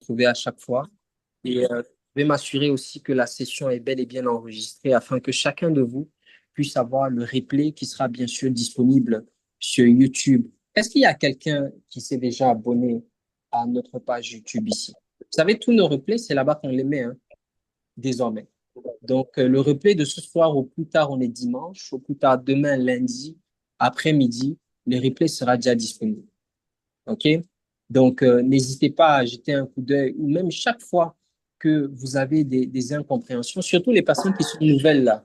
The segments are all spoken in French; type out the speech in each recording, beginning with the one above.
trouver à chaque fois. Et je vais m'assurer aussi que la session est bel et bien enregistrée afin que chacun de vous puisse avoir le replay qui sera bien sûr disponible sur YouTube. Est-ce qu'il y a quelqu'un qui s'est déjà abonné à notre page YouTube ici? Vous savez, tous nos replays, c'est là-bas qu'on les met, hein, désormais. Donc, le replay de ce soir, au plus tard, on est dimanche, au plus tard demain, lundi, après-midi, le replay sera déjà disponible. OK? Donc, n'hésitez pas à jeter un coup d'œil ou même chaque fois que vous avez des incompréhensions, surtout les personnes qui sont nouvelles là,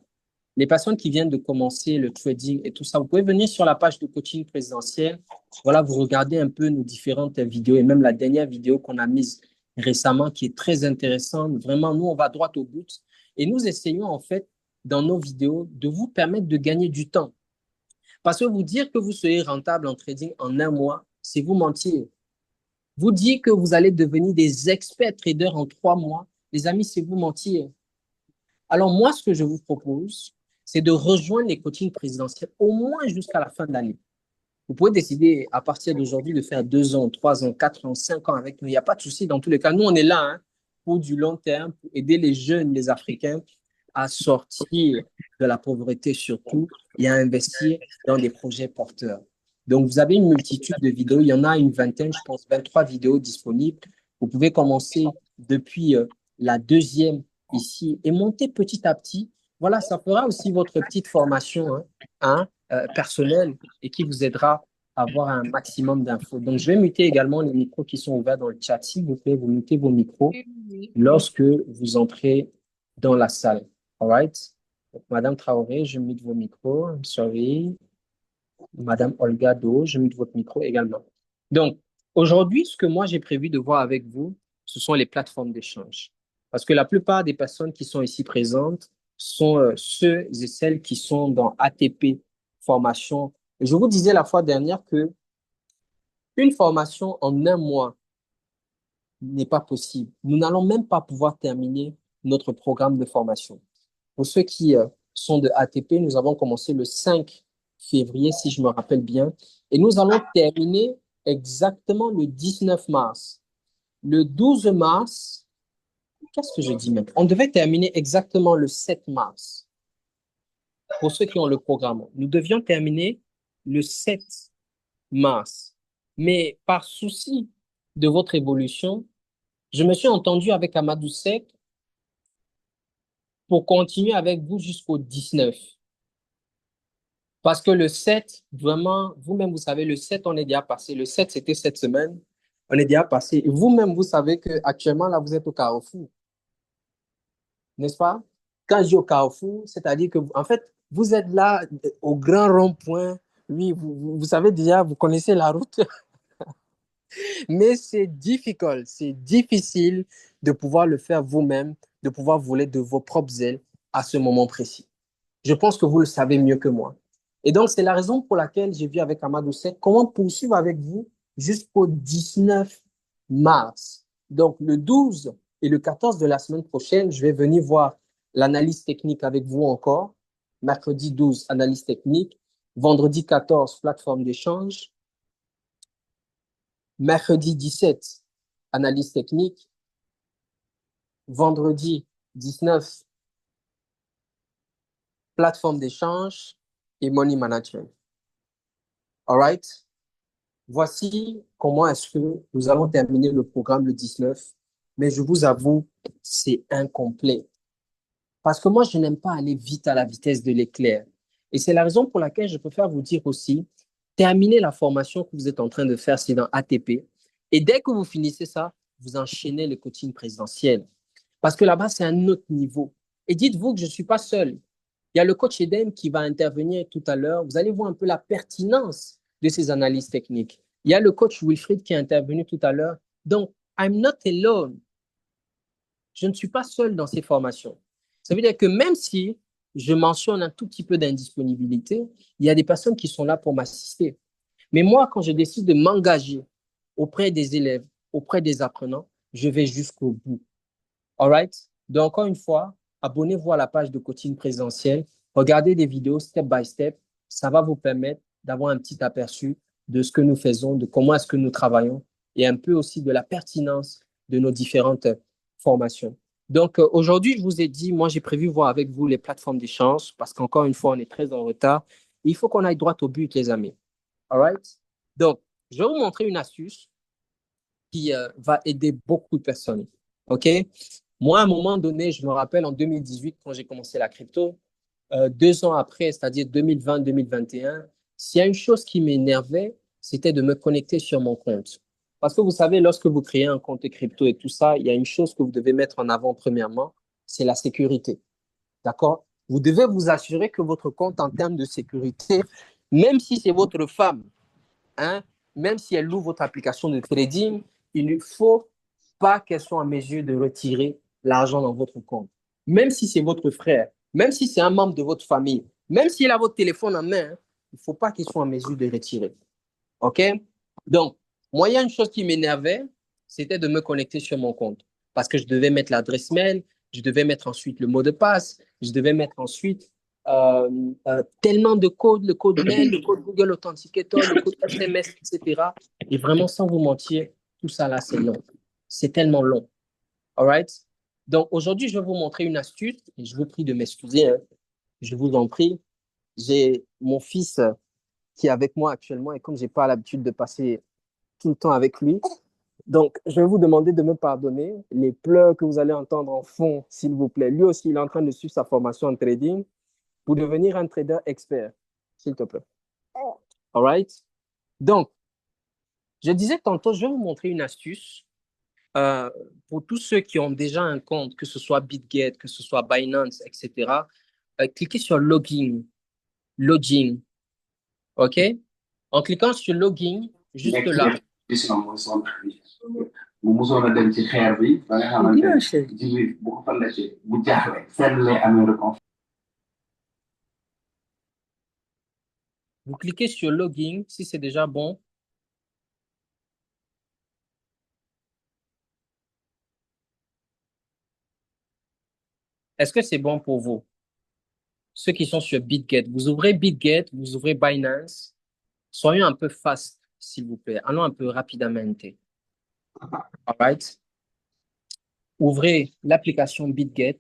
les personnes qui viennent de commencer le trading et tout ça, vous pouvez venir sur la page de coaching présidentiel. Voilà, vous regardez un peu nos différentes vidéos et même la dernière vidéo qu'on a mise récemment qui est très intéressante. Vraiment, nous, on va droit au but et nous essayons en fait dans nos vidéos de vous permettre de gagner du temps. Parce que vous dire que vous serez rentable en trading en un mois, c'est vous mentir. Vous dire que vous allez devenir des experts traders en 3 mois, les amis, c'est vous mentir. Alors moi, ce que je vous propose, c'est de rejoindre les coachings présidentiels au moins jusqu'à la fin de l'année. Vous pouvez décider à partir d'aujourd'hui de faire 2 ans, 3 ans, 4 ans, 5 ans avec nous. Il n'y a pas de souci dans tous les cas. Nous, on est là, hein, pour du long terme, pour aider les jeunes, les Africains à sortir de la pauvreté surtout et à investir dans des projets porteurs. Donc, vous avez une multitude de vidéos. Il y en a une vingtaine, je pense, 23 vidéos disponibles. Vous pouvez commencer depuis la deuxième ici et monter petit à petit. Voilà, ça fera aussi votre petite formation, personnelle et qui vous aidera à avoir un maximum d'infos. Donc, je vais muter également les micros qui sont ouverts dans le chat. S'il vous plaît, vous mutez vos micros lorsque vous entrez dans la salle. All right? Donc, Madame Traoré, je mute vos micros. I'm sorry. Madame Olga Do, je mute votre micro également. Donc, aujourd'hui, ce que moi j'ai prévu de voir avec vous, ce sont les plateformes d'échange. Parce que la plupart des personnes qui sont ici présentes sont ceux et celles qui sont dans ATP formation. Et je vous disais la fois dernière que une formation en un mois n'est pas possible. Nous n'allons même pas pouvoir terminer notre programme de formation. Pour ceux qui sont de ATP, nous avons commencé le 5 février, si je me rappelle bien, et nous allons terminer exactement le 19 mars. Le 12 mars, qu'est-ce que je dis même? On devait terminer exactement le 7 mars. Pour ceux qui ont le programme, nous devions terminer le 7 mars. Mais par souci de votre évolution, je me suis entendu avec Amadou Seck pour continuer avec vous jusqu'au 19. Parce que le 7, vraiment, vous-même, vous savez, le 7, on est déjà passé. Le 7, c'était cette semaine. On est déjà passé. Et vous-même, vous savez qu'actuellement, là, vous êtes au carrefour, n'est-ce pas? Quand je dis au carrefour, c'est-à-dire que, en fait, vous êtes là au grand rond-point. Oui, vous savez déjà, vous connaissez la route. Mais c'est difficile de pouvoir le faire vous-même, de pouvoir voler de vos propres ailes à ce moment précis. Je pense que vous le savez mieux que moi. Et donc, c'est la raison pour laquelle j'ai vu avec Amadou Seck comment poursuivre avec vous jusqu'au 19 mars. Donc, le 12 et le 14 de la semaine prochaine, je vais venir voir l'analyse technique avec vous encore. Mercredi 12, analyse technique. Vendredi 14, plateforme d'échange. Mercredi 17, analyse technique. Vendredi 19, plateforme d'échange et money management. All right? Voici comment est-ce que nous allons terminer le programme le 19. Mais je vous avoue, c'est incomplet. Parce que moi, je n'aime pas aller vite à la vitesse de l'éclair. Et c'est la raison pour laquelle je préfère vous dire aussi, terminez la formation que vous êtes en train de faire, c'est dans ATP. Et dès que vous finissez ça, vous enchaînez le coaching présidentiel. Parce que là-bas, c'est un autre niveau. Et dites-vous que je ne suis pas seul. Il y a le coach Eden qui va intervenir tout à l'heure. Vous allez voir un peu la pertinence de ces analyses techniques. Il y a le coach Wilfried qui est intervenu tout à l'heure. Donc, I'm not alone. Je ne suis pas seul dans ces formations. Ça veut dire que même si je mentionne un tout petit peu d'indisponibilité, il y a des personnes qui sont là pour m'assister. Mais moi, quand je décide de m'engager auprès des élèves, auprès des apprenants, je vais jusqu'au bout. All right? Donc, encore une fois, abonnez-vous à la page de coaching présentiel. Regardez des vidéos step by step. Ça va vous permettre d'avoir un petit aperçu de ce que nous faisons, de comment est-ce que nous travaillons et un peu aussi de la pertinence de nos différentes formations. Donc, aujourd'hui, je vous ai dit, moi, j'ai prévu voir avec vous les plateformes d'échange parce qu'encore une fois, on est très en retard. Il faut qu'on aille droit au but, les amis. All right? Donc, je vais vous montrer une astuce qui va aider beaucoup de personnes. OK? Moi, à un moment donné, je me rappelle en 2018, quand j'ai commencé la crypto, 2 ans après, c'est-à-dire 2020-2021, s'il y a une chose qui m'énervait, c'était de me connecter sur mon compte. Parce que vous savez, lorsque vous créez un compte crypto et tout ça, il y a une chose que vous devez mettre en avant premièrement, c'est la sécurité. D'accord? Vous devez vous assurer que votre compte en termes de sécurité, même si c'est votre femme, hein, même si elle loue votre application de trading, il ne faut pas qu'elle soit en mesure de retirer l'argent dans votre compte. Même si c'est votre frère, même si c'est un membre de votre famille, même s'il a votre téléphone en main, hein, il ne faut pas qu'il soit en mesure de retirer. OK? Donc, moi, il y a une chose qui m'énervait, c'était de me connecter sur mon compte. Parce que je devais mettre l'adresse mail, je devais mettre ensuite le mot de passe, je devais mettre ensuite tellement de codes, le code mail, le code Google Authenticator, le code SMS, etc. Et vraiment, sans vous mentir, tout ça là, c'est long. C'est tellement long. All right? Donc, aujourd'hui, je vais vous montrer une astuce et je vous prie de m'excuser, hein. Je vous en prie. J'ai mon fils qui est avec moi actuellement et comme j'ai pas l'habitude de passer tout le temps avec lui, donc je vais vous demander de me pardonner les pleurs que vous allez entendre en fond, s'il vous plaît. Lui aussi, il est en train de suivre sa formation en trading pour devenir un trader expert, s'il te plaît. All right? Donc, je disais tantôt, je vais vous montrer une astuce euh, pour tous ceux qui ont déjà un compte, que ce soit BitGet, que ce soit Binance, etc. Cliquez sur Login, Login, OK? En cliquant sur Login, juste là. Bu musoon a dem ci xeer bi ba nga xamante ne Jibril bu ko fa lâché bu jaaxle fenn lay amee réconfort. Vous cliquez sur Login si c'est déjà bon. Est-ce que c'est bon pour vous? Ceux qui sont sur BitGet, vous ouvrez BitGet, vous ouvrez Binance. Soyons un peu fast, s'il vous plaît. Allons un peu rapidement. All right? Ouvrez l'application BitGet.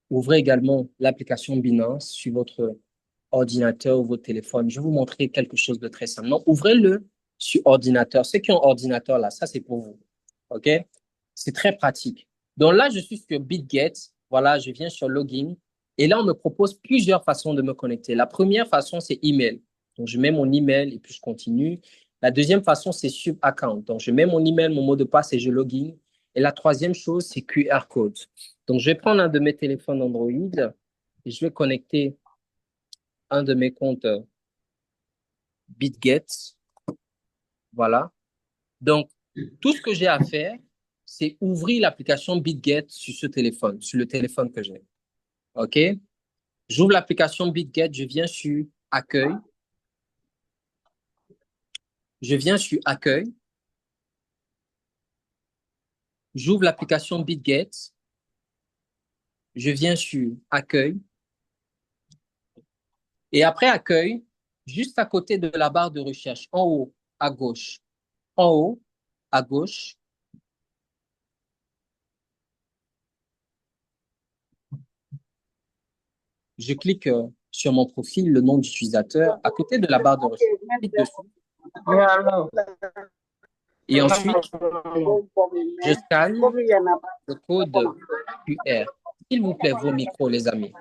Ouvrez également l'application Binance sur votre ordinateur ou votre téléphone. Je vais vous montrer quelque chose de très simple. Non, ouvrez-le sur ordinateur. Ceux qui ont ordinateur là, ça c'est pour vous. OK? C'est très pratique. Donc là, je suis sur BitGet. Voilà, je viens sur Login. Et là, on me propose plusieurs façons de me connecter. La première façon, c'est email. Donc, je mets mon email et puis je continue. La deuxième façon, c'est sub account. Donc, je mets mon email, mon mot de passe et je login. Et la troisième chose, c'est QR code. Donc, je vais prendre un de mes téléphones Android et je vais connecter un de mes comptes BitGet. Voilà. Donc, tout ce que j'ai à faire, c'est ouvrir l'application BitGet sur ce téléphone, sur le téléphone que j'ai. OK? J'ouvre l'application BitGet, je viens sur Accueil. Je viens sur Accueil. J'ouvre l'application BitGet. Je viens sur Accueil. Et après Accueil, juste à côté de la barre de recherche, en haut, à gauche, en haut, à gauche, je clique sur mon profil, le nom d'utilisateur, à côté de la barre de recherche. Je clique dessus. Et ensuite, je scanne le code QR. S'il vous plaît, vos micros, les amis.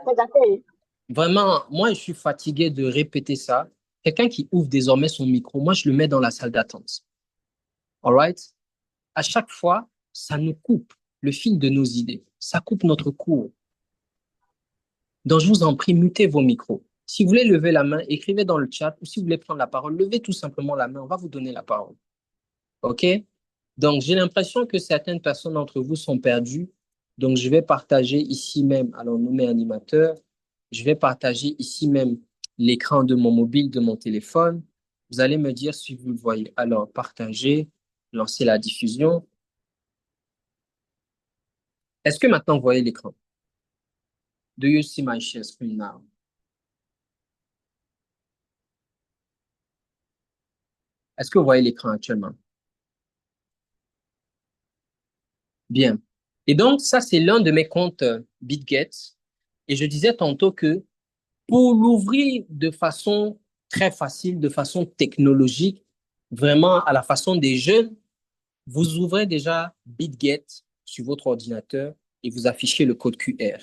Vraiment, moi, je suis fatigué de répéter ça. Quelqu'un qui ouvre désormais son micro, moi, je le mets dans la salle d'attente. All right? À chaque fois, ça nous coupe le fil de nos idées. Ça coupe notre cours. Donc, je vous en prie, mutez vos micros. Si vous voulez lever la main, écrivez dans le chat ou si vous voulez prendre la parole, levez tout simplement la main. On va vous donner la parole. OK? Donc, j'ai l'impression que certaines personnes d'entre vous sont perdues. Donc, je vais partager ici même, alors nommer animateur, je vais partager ici même l'écran de mon mobile, de mon téléphone. Vous allez me dire si vous le voyez. Alors, partager, lancer la diffusion. Est-ce que maintenant vous voyez l'écran? Do you see my share screen now? Est-ce que vous voyez l'écran actuellement? Bien. Et donc, ça, c'est l'un de mes comptes BitGet. Et je disais tantôt que pour l'ouvrir de façon très facile, de façon technologique, vraiment à la façon des jeunes, vous ouvrez déjà BitGet sur votre ordinateur et vous affichez le code QR.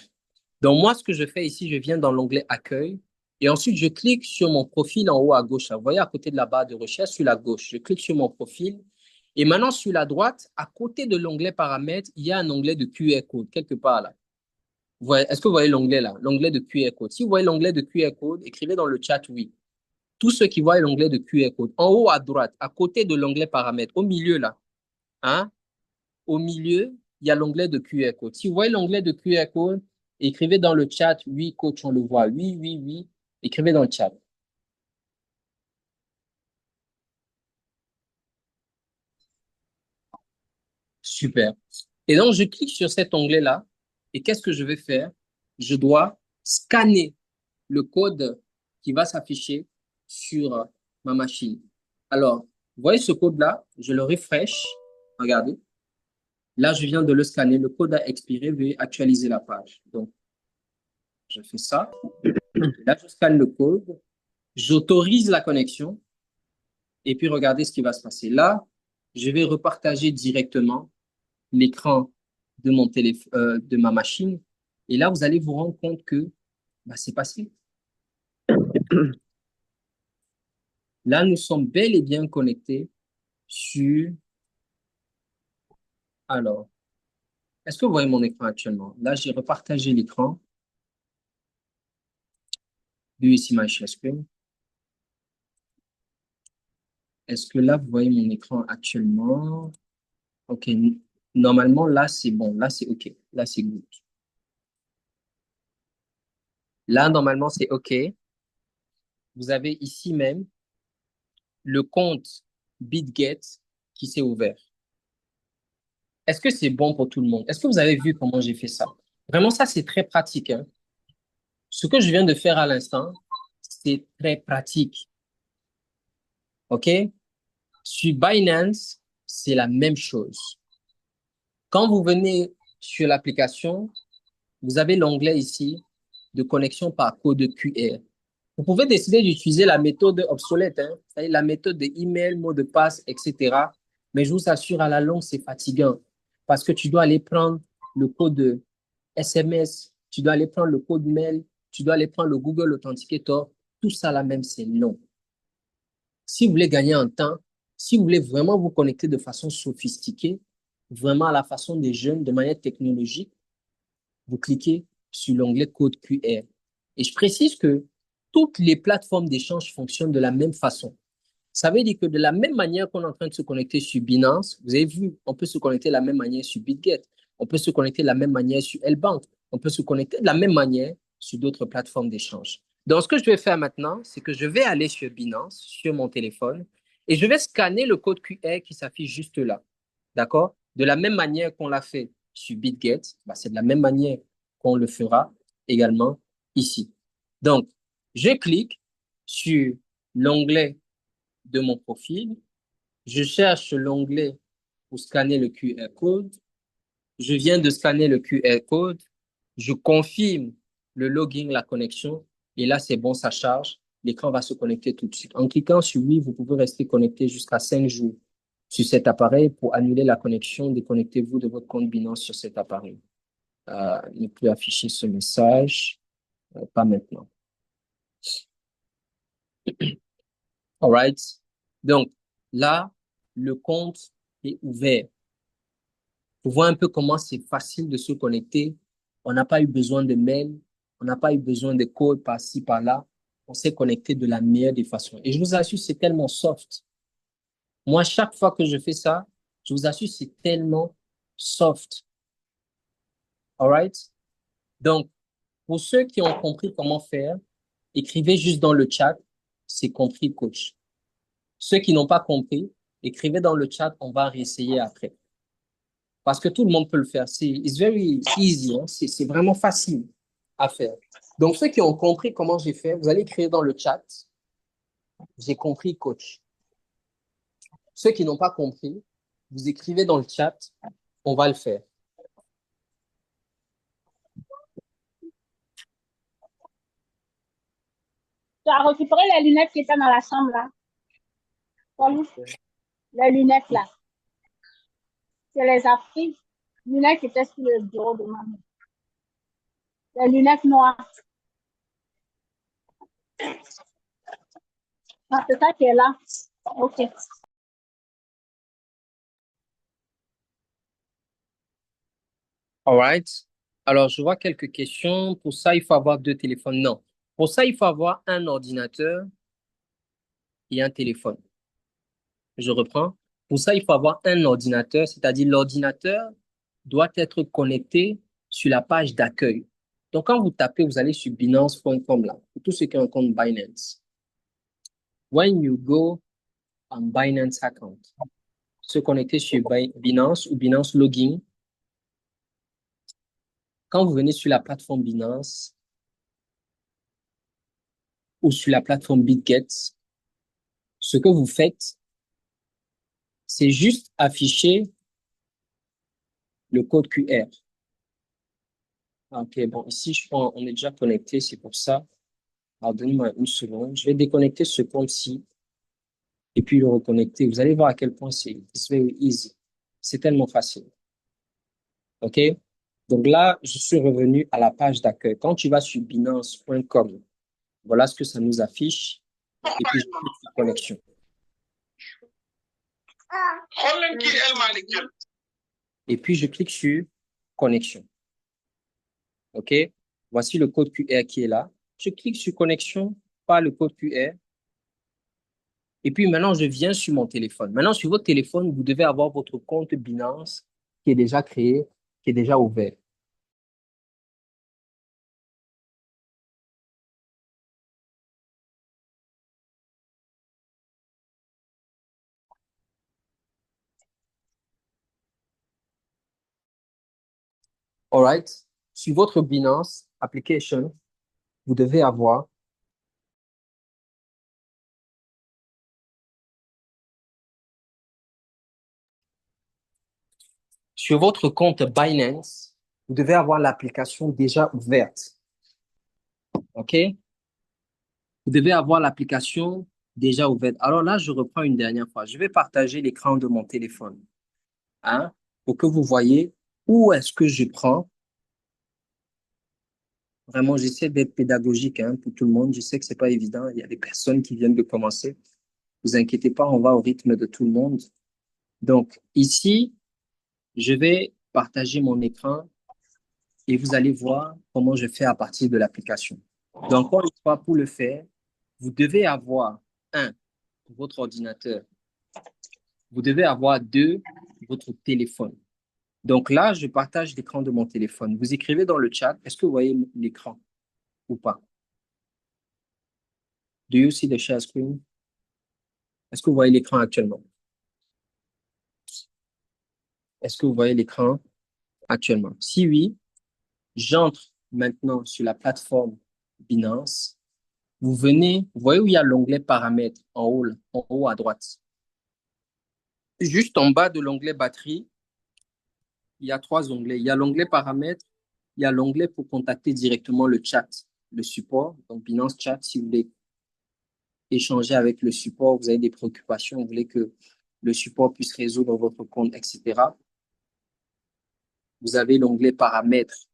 Donc, moi, ce que je fais ici, je viens dans l'onglet Accueil et ensuite, je clique sur mon profil en haut à gauche. Vous voyez, à côté de la barre de recherche, sur la gauche, je clique sur mon profil. Et maintenant, sur la droite, à côté de l'onglet Paramètres, il y a un onglet de QR code, quelque part là. Est-ce que vous voyez l'onglet là? L'onglet de QR code. Si vous voyez l'onglet de QR code, écrivez dans le chat oui. Tous ceux qui voient l'onglet de QR code, en haut à droite, à côté de l'onglet Paramètres, au milieu là, hein? Au milieu, il y a l'onglet de QR code. Si vous voyez l'onglet de QR code, écrivez dans le chat, oui, coach, on le voit. Oui, oui, oui. Écrivez dans le chat. Super. Et donc, je clique sur cet onglet-là. Et qu'est-ce que je vais faire? Je dois scanner le code qui va s'afficher sur ma machine. Alors, vous voyez ce code-là? Je le refresh. Regardez. Là, je viens de le scanner. Le code a expiré. Veuillez actualiser la page. Donc, je fais ça. Là, je scanne le code. J'autorise la connexion et puis regardez ce qui va se passer. Là, je vais repartager directement l'écran de mon téléphone, de ma machine. Et là, vous allez vous rendre compte que bah, c'est passé. Là, nous sommes bel et bien connectés sur... Alors, est-ce que vous voyez mon écran actuellement? Là, j'ai repartagé l'écran. Do you see my share screen? Est-ce que là, vous voyez mon écran actuellement? OK. Normalement, là, c'est bon. Là, c'est OK. Là, c'est good. Là, normalement, c'est OK. Vous avez ici même le compte BitGet qui s'est ouvert. Est-ce que c'est bon pour tout le monde? Est-ce que vous avez vu comment j'ai fait ça? Vraiment, ça, c'est très pratique, hein. Ce que je viens de faire à l'instant, c'est très pratique. OK? Sur Binance, c'est la même chose. Quand vous venez sur l'application, vous avez l'onglet ici de connexion par code QR. Vous pouvez décider d'utiliser la méthode obsolète, hein, c'est-à-dire la méthode de email, mot de passe, etc. Mais je vous assure, à la longue, c'est fatigant parce que tu dois aller prendre le code SMS, tu dois aller prendre le code mail, tu dois aller prendre le Google Authenticator. Tout ça là même, c'est long. Si vous voulez gagner en temps, si vous voulez vraiment vous connecter de façon sophistiquée, vraiment à la façon des jeunes, de manière technologique, vous cliquez sur l'onglet code QR. Et je précise que toutes les plateformes d'échange fonctionnent de la même façon. Ça veut dire que de la même manière qu'on est en train de se connecter sur Binance, vous avez vu, on peut se connecter de la même manière sur BitGet, on peut se connecter de la même manière sur L-Bank, on peut se connecter de la même manière sur d'autres plateformes d'échange. Donc, ce que je vais faire maintenant, c'est que je vais aller sur Binance, sur mon téléphone, et je vais scanner le code QR qui s'affiche juste là. D'accord? De la même manière qu'on l'a fait sur BitGet, bah, c'est de la même manière qu'on le fera également ici. Donc, je clique sur l'onglet de mon profil. Je cherche l'onglet pour scanner le QR code. Je viens de scanner le QR code. Je confirme le login, la connexion. Et là, c'est bon, ça charge. L'écran va se connecter tout de suite. En cliquant sur oui, vous pouvez rester connecté jusqu'à 5 jours sur cet appareil. Pour annuler la connexion, déconnectez-vous de votre compte Binance sur cet appareil. Ne plus afficher ce message. Pas maintenant. All right. Donc, là, le compte est ouvert. Pour voir un peu comment c'est facile de se connecter. On n'a pas eu besoin de mail, on n'a pas eu besoin de code par-ci, par-là. On s'est connecté de la meilleure des façons. Et je vous assure, c'est tellement soft. Moi, chaque fois que je fais ça, je vous assure, c'est tellement soft. All right? Donc, pour ceux qui ont compris comment faire, écrivez juste dans le chat, c'est compris, coach. Ceux qui n'ont pas compris, écrivez dans le chat, on va réessayer après. Parce que tout le monde peut le faire. It's very easy, hein. C'est vraiment facile à faire. Donc, ceux qui ont compris comment j'ai fait, vous allez écrire dans le chat, j'ai compris, coach. Ceux qui n'ont pas compris, vous écrivez dans le chat, on va le faire. as récupéré les lunettes qui étaient dans la chambre là. Comme les lunettes là. Je les ai prises. Les lunettes qui étaient sur le bureau de maman. Les lunettes noires. Ah, c'est ça qui est là. Ok. All right. Alors, je vois quelques questions. Pour ça, il faut avoir deux téléphones. Non. Pour ça, il faut avoir un ordinateur et un téléphone. Je reprends. Pour ça, il faut avoir un ordinateur, c'est-à-dire l'ordinateur doit être connecté sur la page d'accueil. Donc, quand vous tapez, vous allez sur binance.com là, pour tous ceux qui ont un compte Binance. When you go on Binance account, se connecter sur Binance ou Binance Login. Quand vous venez sur la plateforme Binance ou sur la plateforme BitGet, ce que vous faites, c'est juste afficher le code QR. Ok, bon, ici, je pense, on est déjà connecté, c'est pour ça. Alors, donnez-moi une seconde. Je vais déconnecter ce compte-ci et puis le reconnecter. Vous allez voir à quel point c'est it's very easy. C'est tellement facile. OK? Donc là, je suis revenu à la page d'accueil. Quand tu vas sur binance.com, voilà ce que ça nous affiche. Et puis, je clique sur connexion. Et puis, je clique sur connexion. OK? Voici le code QR qui est là. Je clique sur connexion par le code QR. Et puis maintenant, je viens sur mon téléphone. Maintenant, sur votre téléphone, vous devez avoir votre compte Binance qui est déjà créé, qui est déjà ouvert. All right? Sur votre Binance application, vous devez avoir sur votre compte Binance, vous devez avoir l'application déjà ouverte. OK? Vous devez avoir l'application déjà ouverte. Alors là, je reprends une dernière fois. Je vais partager l'écran de mon téléphone, hein, pour que vous voyez où est-ce que je prends. Vraiment, j'essaie d'être pédagogique, hein, pour tout le monde. Je sais que c'est pas évident. Il y a des personnes qui viennent de commencer. Vous inquiétez pas, on va au rythme de tout le monde. Donc, ici, je vais partager mon écran et vous allez voir comment je fais à partir de l'application. Donc, encore une fois, pour le faire, vous devez avoir un, votre ordinateur. Vous devez avoir deux, votre téléphone. Donc là, je partage l'écran de mon téléphone. Vous écrivez dans le chat, est-ce que vous voyez l'écran ou pas? Do you see the share screen? Est-ce que vous voyez l'écran actuellement? Est-ce que vous voyez l'écran actuellement? Si oui, j'entre maintenant sur la plateforme Binance. Vous venez, vous voyez où il y a l'onglet paramètres en haut à droite. Juste en bas de l'onglet batterie, il y a trois onglets. Il y a l'onglet paramètres, il y a l'onglet pour contacter directement le chat, le support, donc Binance Chat, si vous voulez échanger avec le support, vous avez des préoccupations, vous voulez que le support puisse résoudre votre compte, etc. Vous avez l'onglet paramètres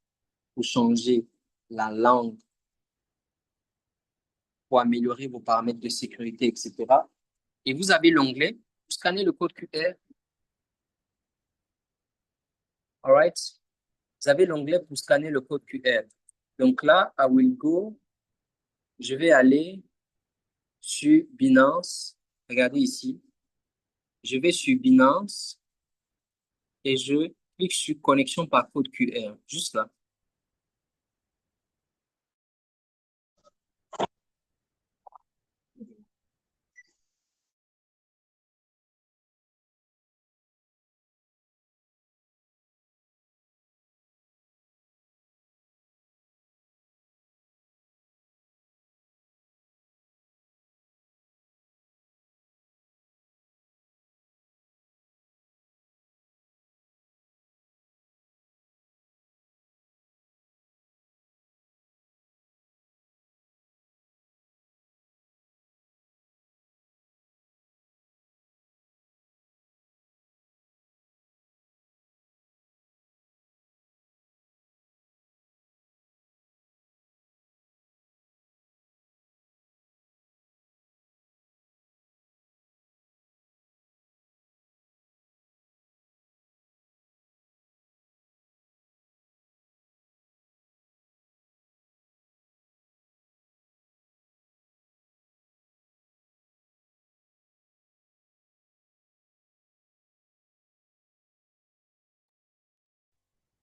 pour changer la langue, pour améliorer vos paramètres de sécurité, etc. Et vous avez l'onglet pour scanner le code QR. All right? Vous avez l'onglet pour scanner le code QR. Donc là, I will go, je vais aller sur Binance. Regardez ici. Je vais sur Binance et je clique sur connexion par code QR. Juste là.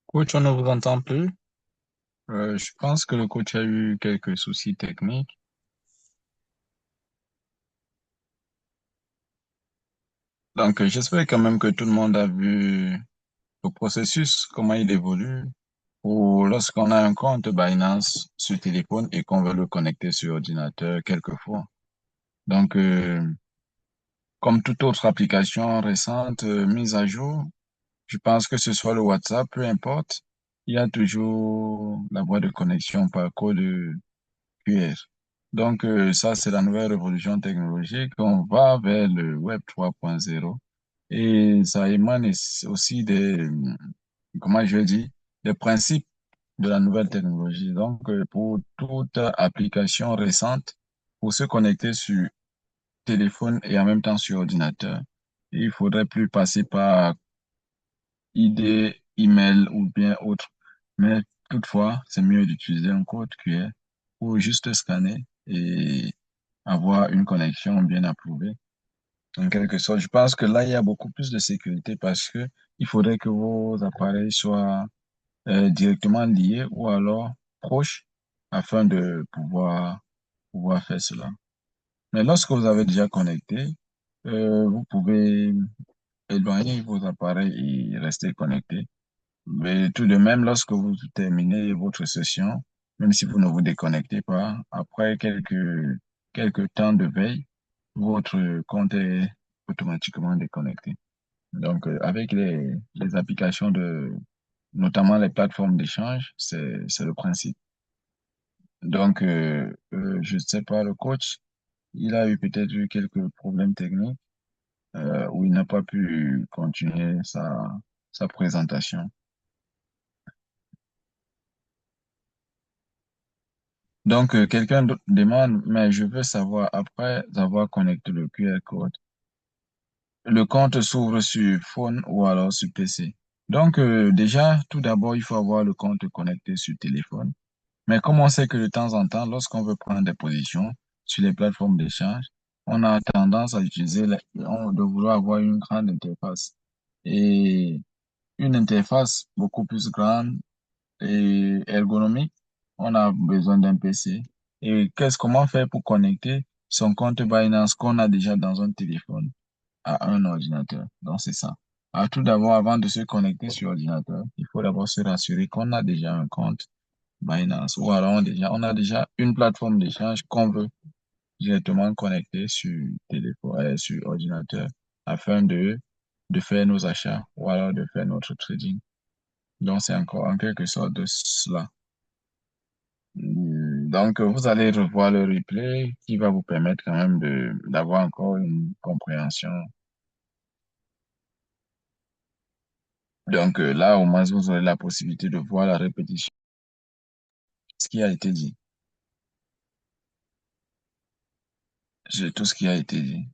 Coach, on ne vous entend plus. Je pense que le coach a eu quelques soucis techniques. Donc, j'espère quand même que tout le monde a vu le processus, comment il évolue. Ou lorsqu'on a un compte Binance sur téléphone et qu'on veut le connecter sur ordinateur quelquefois. Donc, comme toute autre application récente mise à jour, je pense que ce soit le WhatsApp, peu importe, il y a toujours la voie de connexion par code QR. Donc, ça, c'est la nouvelle révolution technologique. On va vers le Web 3.0 et ça émane aussi comment je dis, des principes de la nouvelle technologie. Donc, pour toute application récente, pour se connecter sur téléphone et en même temps sur ordinateur, il faudrait plus passer par ID, email ou bien autre. Mais toutefois, c'est mieux d'utiliser un code QR pour juste scanner et avoir une connexion bien approuvée. En quelque sorte, je pense que là, il y a beaucoup plus de sécurité parce que il faudrait que vos appareils soient directement liés ou alors proches afin de pouvoir faire cela. Mais lorsque vous avez déjà connecté, vous pouvez éloigner vos appareils et rester connecté. Mais tout de même, lorsque vous terminez votre session, même si vous ne vous déconnectez pas, après quelques temps de veille, votre compte est automatiquement déconnecté. Donc, avec les applications notamment les plateformes d'échange, c'est le principe. Donc, je ne sais pas, le coach, il a eu peut-être eu quelques problèmes techniques où il n'a pas pu continuer sa présentation. Donc, quelqu'un d'autre demande, mais je veux savoir, après avoir connecté le QR code, le compte s'ouvre sur phone ou alors sur PC. Donc, déjà, tout d'abord, il faut avoir le compte connecté sur téléphone. Mais comme on sait que de temps en temps, lorsqu'on veut prendre des positions sur les plateformes d'échange, on a tendance à utiliser, de vouloir avoir une grande interface. Et une interface beaucoup plus grande et ergonomique, on a besoin d'un PC. Et comment faire pour connecter son compte Binance qu'on a déjà dans un téléphone à un ordinateur? Donc, c'est ça. Tout d'abord, avant de se connecter sur ordinateur, il faut d'abord se rassurer qu'on a déjà un compte Binance ou alors on a déjà une plateforme d'échange qu'on veut directement connecter sur téléphone, sur ordinateur afin de faire nos achats ou alors de faire notre trading. Donc, c'est encore en quelque sorte de cela. Donc, vous allez revoir le replay qui va vous permettre quand même d'avoir encore une compréhension. Donc, là, au moins, vous aurez la possibilité de voir la répétition de ce qui a été dit. J'ai tout ce qui a été dit.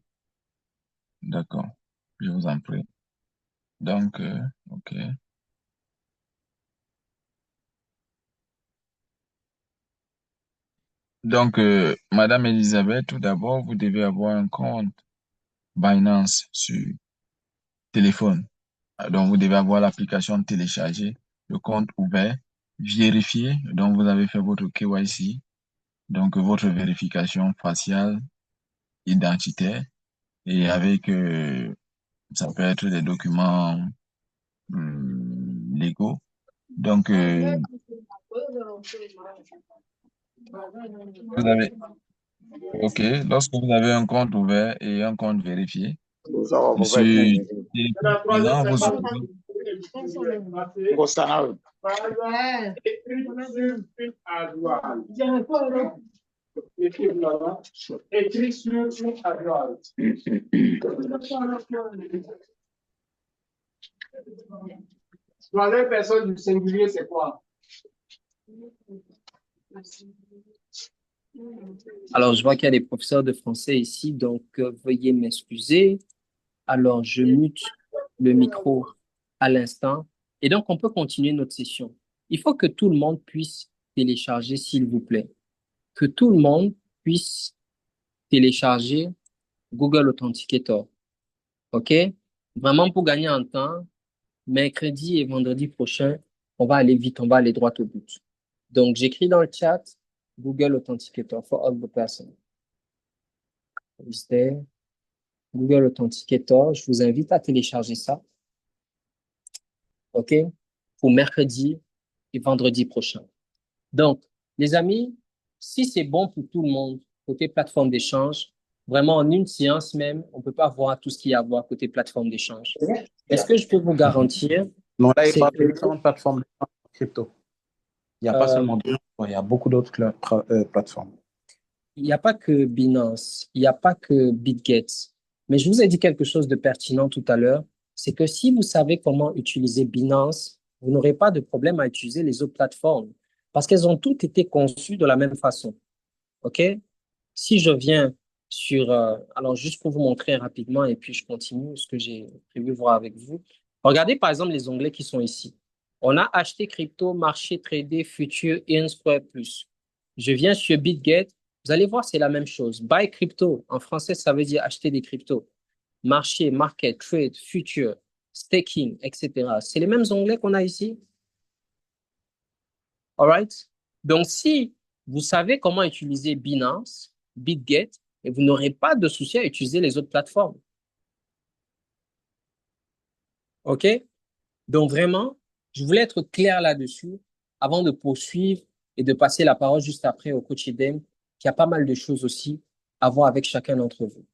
D'accord. Je vous en prie. Donc, OK. Donc, Madame Elisabeth, tout d'abord, vous devez avoir un compte Binance sur téléphone. Donc, vous devez avoir l'application téléchargée, le compte ouvert, vérifié. Donc, vous avez fait votre KYC, donc votre vérification faciale, identitaire, et avec, ça peut être des documents légaux. Donc, vous avez, OK, lorsque vous avez un compte ouvert et un compte vérifié, sur téléphone maintenant, vous ouvrez. Troisième personne du singulier, c'est quoi? Alors, je vois qu'il y a des professeurs de français ici, donc veuillez m'excuser. Alors, je mute le micro à l'instant. Et donc, on peut continuer notre session. Il faut que tout le monde puisse télécharger, s'il vous plaît. Que tout le monde puisse télécharger Google Authenticator. OK? Vraiment, pour gagner en temps, mercredi et vendredi prochain, On va aller vite, on va aller droit au but. Donc, j'écris dans le chat Google Authenticator for all the person. Is there Google Authenticator. Je vous invite à télécharger ça, OK, pour mercredi et vendredi prochain. Donc, les amis, si c'est bon pour tout le monde, côté plateforme d'échange, vraiment en une séance même, on peut pas voir tout ce qu'il y a à voir côté plateforme d'échange. Mais ce que je peux vous garantir, Non, là, il c'est parle de que différentes plateformes de crypto. Il n'y a pas euh, seulement deux, il y a beaucoup d'autres plateformes. il n'y a pas que Binance, il n'y a pas que BitGet. Mais je vous ai dit quelque chose de pertinent tout à l'heure, c'est que si vous savez comment utiliser Binance, vous n'aurez pas de problème à utiliser les autres plateformes parce qu'elles ont toutes été conçues de la même façon. OK? Si je viens sur, alors juste pour vous montrer rapidement et puis je continue ce que j'ai prévu voir avec vous. Regardez par exemple les onglets qui sont ici. On a acheté crypto, marché, tradé, futur et un square plus. Je viens sur BitGet. Vous allez voir, c'est la même chose. Buy crypto. En français, ça veut dire acheter des cryptos. Marché, market, trade, future, staking, etc. C'est les mêmes onglets qu'on a ici. All right? Donc, si vous savez comment utiliser Binance, BitGet, et vous n'aurez pas de souci à utiliser les autres plateformes. OK? Donc, vraiment, je voulais être clair là-dessus avant de poursuivre et de passer la parole juste après au coach Idem, qui a pas mal de choses aussi à voir avec chacun d'entre vous.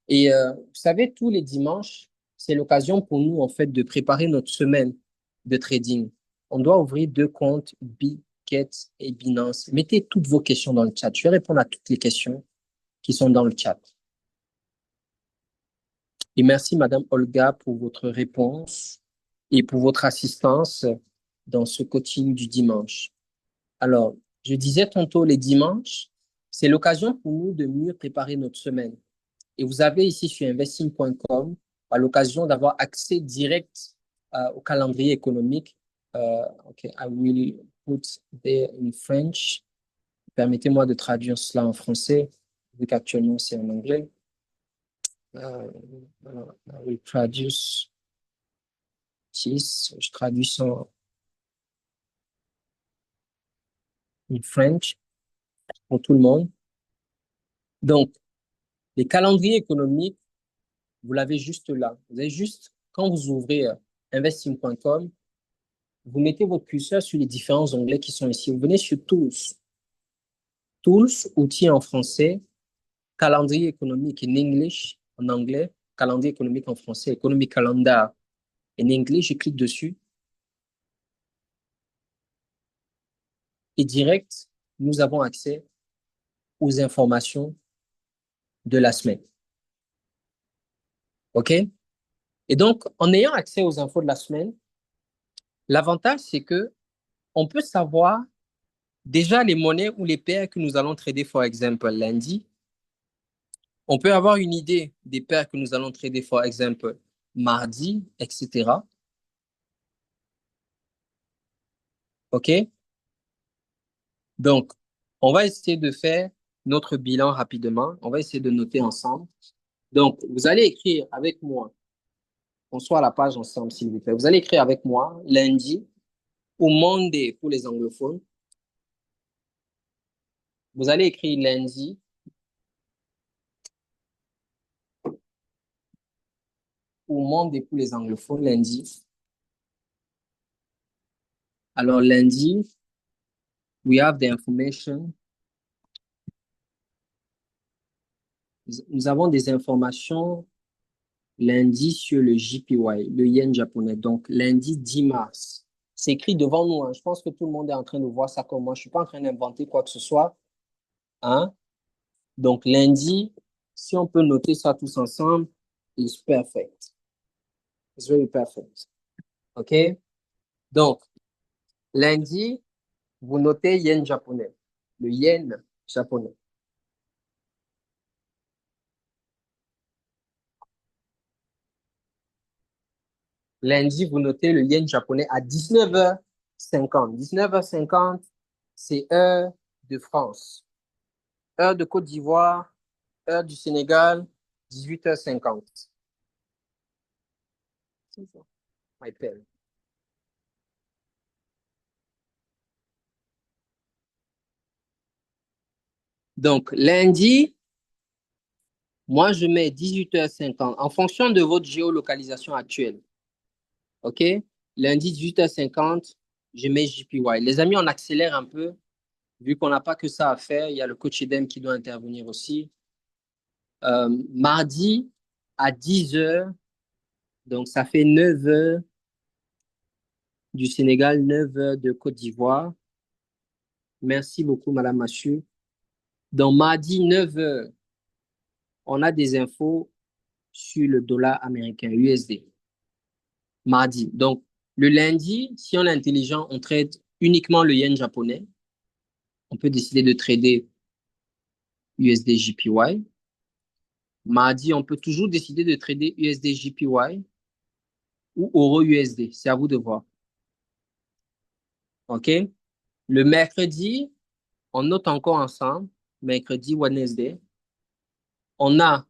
Et vous savez, tous les dimanches, c'est l'occasion pour nous, en fait, de préparer notre semaine de trading. On doit ouvrir deux comptes, BitGet et Binance. Mettez toutes vos questions dans le chat. Je vais répondre à toutes les questions qui sont dans le chat. Et merci, Madame Olga, pour votre réponse et pour votre assistance dans ce coaching du dimanche. Alors, je disais tantôt, les dimanches, c'est l'occasion pour nous de mieux préparer notre semaine. Et vous avez ici sur investing.com l'occasion d'avoir accès direct au calendrier économique. OK, I will put there in French. Permettez-moi de traduire cela en français, vu qu'actuellement c'est en anglais. I will traduce this. Je traduis ça en French pour tout le monde. Donc, les calendriers économiques, vous l'avez juste là. Vous avez juste, quand vous ouvrez investing.com, vous mettez votre curseur sur les différents onglets qui sont ici. Vous venez sur Tools. Tools, outils en français, calendrier économique in English, en anglais, calendrier économique en français, Economic Calendar in English. Je clique dessus. Et direct, nous avons accès aux informations de la semaine. OK? Et donc, en ayant accès aux infos de la semaine, l'avantage, c'est que on peut savoir déjà les monnaies ou les paires que nous allons trader, par exemple, lundi. On peut avoir une idée des paires que nous allons trader, par exemple, mardi, etc. OK? Donc, on va essayer de faire notre bilan rapidement. On va essayer de noter ensemble. Donc, vous allez écrire avec moi. On soit à la page ensemble, s'il vous plaît. Vous allez écrire avec moi lundi ou Monday pour les anglophones. Vous allez écrire lundi ou Monday pour les anglophones, lundi. Alors, lundi, we have the information. Nous avons des informations lundi sur le JPY, le yen japonais. Donc, lundi 10 mars. C'est écrit devant nous, hein. Je pense que tout le monde est en train de voir ça comme moi. Je suis pas en train d'inventer quoi que ce soit, hein. Donc, lundi, si on peut noter ça tous ensemble, is perfect. It's very perfect. OK? Donc, lundi, vous notez yen japonais. Le yen japonais. Lundi, vous notez le yen japonais à 19h50. 19h50, c'est heure de France. Heure de Côte d'Ivoire, heure du Sénégal, 18h50. My pen. Donc, lundi, moi, je mets 18h50 en fonction de votre géolocalisation actuelle. OK? Lundi, 18h50, je mets JPY. Les amis, on accélère un peu. Vu qu'on n'a pas que ça à faire, il y a le coach Edem qui doit intervenir aussi. Mardi, à 10h, donc ça fait 9h du Sénégal, 9h de Côte d'Ivoire. Merci beaucoup, Madame Machu. Donc, mardi, 9h, on a des infos sur le dollar américain, USD. Mardi. Donc, le lundi, si on est intelligent, on trade uniquement le yen japonais. On peut décider de trader USD JPY. Mardi, on peut toujours décider de trader USD JPY ou Euro USD. C'est à vous de voir. OK? Le mercredi, on note encore ensemble. Mercredi, Wednesday. On a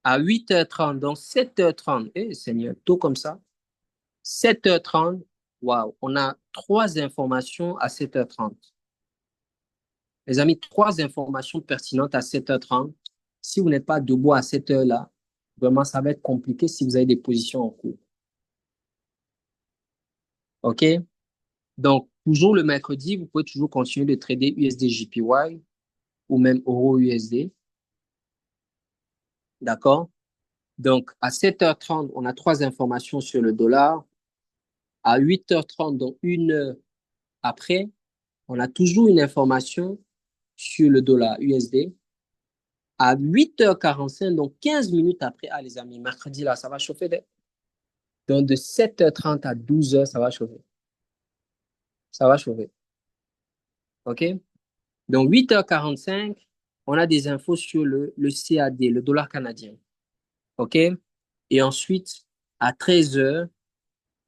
à 8h30, donc 7h30. Eh, Seigneur, tôt comme ça. 7h30. Waouh, on a 3 informations à 7h30. Les amis, 3 informations pertinentes à 7h30. Si vous n'êtes pas debout à cette heure-là, vraiment, ça va être compliqué si vous avez des positions en cours. OK? Donc, toujours le mercredi, vous pouvez toujours continuer de trader USD JPY ou même Euro USD. D'accord? Donc, à 7h30, on a 3 informations sur le dollar. À 8h30, donc 1 heure après, on a toujours une information sur le dollar USD. À 8h45, donc 15 minutes après, ah les amis, mercredi là, ça va chauffer. Donc de 7h30 à 12h, ça va chauffer. Ça va chauffer. OK? Donc 8h45, on a des infos sur le CAD, le dollar canadien. OK? Et ensuite, à 13h,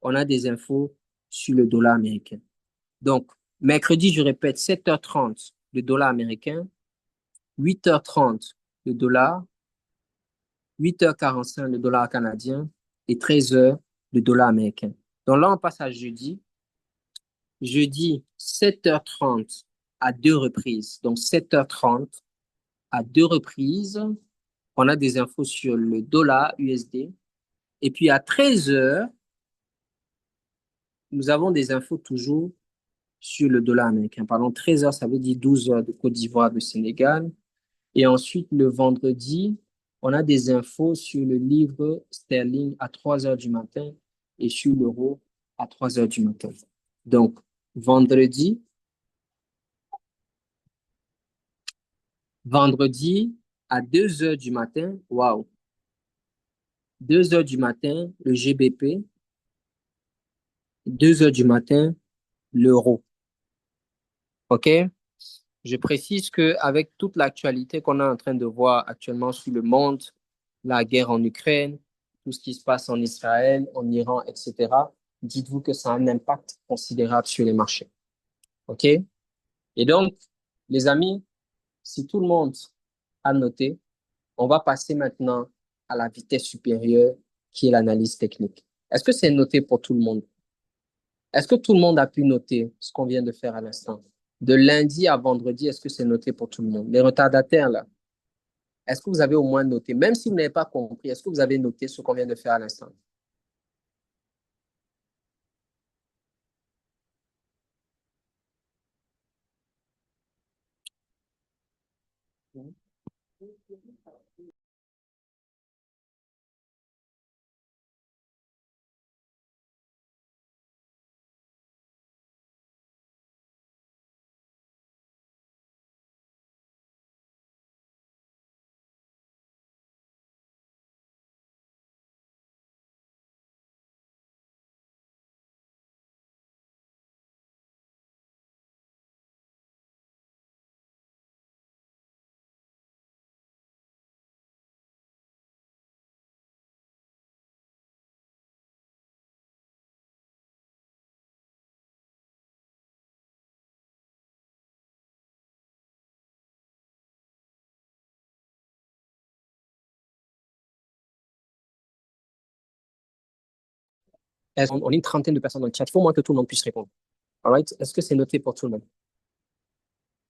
on a des infos sur le dollar américain. Donc, mercredi, je répète, 7h30, le dollar américain, 8h30, le dollar, 8h45, le dollar canadien et 13h, le dollar américain. Donc là, on passe à jeudi. Jeudi, 7h30 à 2 reprises. Donc 7h30 à 2 reprises, on a des infos sur le dollar USD. Et puis à 13h, nous avons des infos toujours sur le dollar américain. Pardon, 13h, ça veut dire 12h de Côte d'Ivoire, de Sénégal. Et ensuite, le vendredi, on a des infos sur le livre sterling à 3h du matin et sur l'euro à 3h du matin. Donc, vendredi à 2h du matin, waouh, 2h du matin, le GBP, 2h du matin, l'euro. OK? Je précise qu'avec toute l'actualité qu'on est en train de voir actuellement sur le monde, la guerre en Ukraine, tout ce qui se passe en Israël, en Iran, etc., dites-vous que ça a un impact considérable sur les marchés. OK? Et donc, les amis, si tout le monde a noté, on va passer maintenant à la vitesse supérieure qui est l'analyse technique. Est-ce que c'est noté pour tout le monde? Est-ce que tout le monde a pu noter ce qu'on vient de faire à l'instant? De lundi à vendredi, est-ce que c'est noté pour tout le monde? Les retardataires, là, est-ce que vous avez au moins noté? Même si vous n'avez pas compris, est-ce que vous avez noté ce qu'on vient de faire à l'instant? On est une trentaine de personnes dans le chat. Il faut au moins que tout le monde puisse répondre. All right? Est-ce que c'est noté pour tout le monde?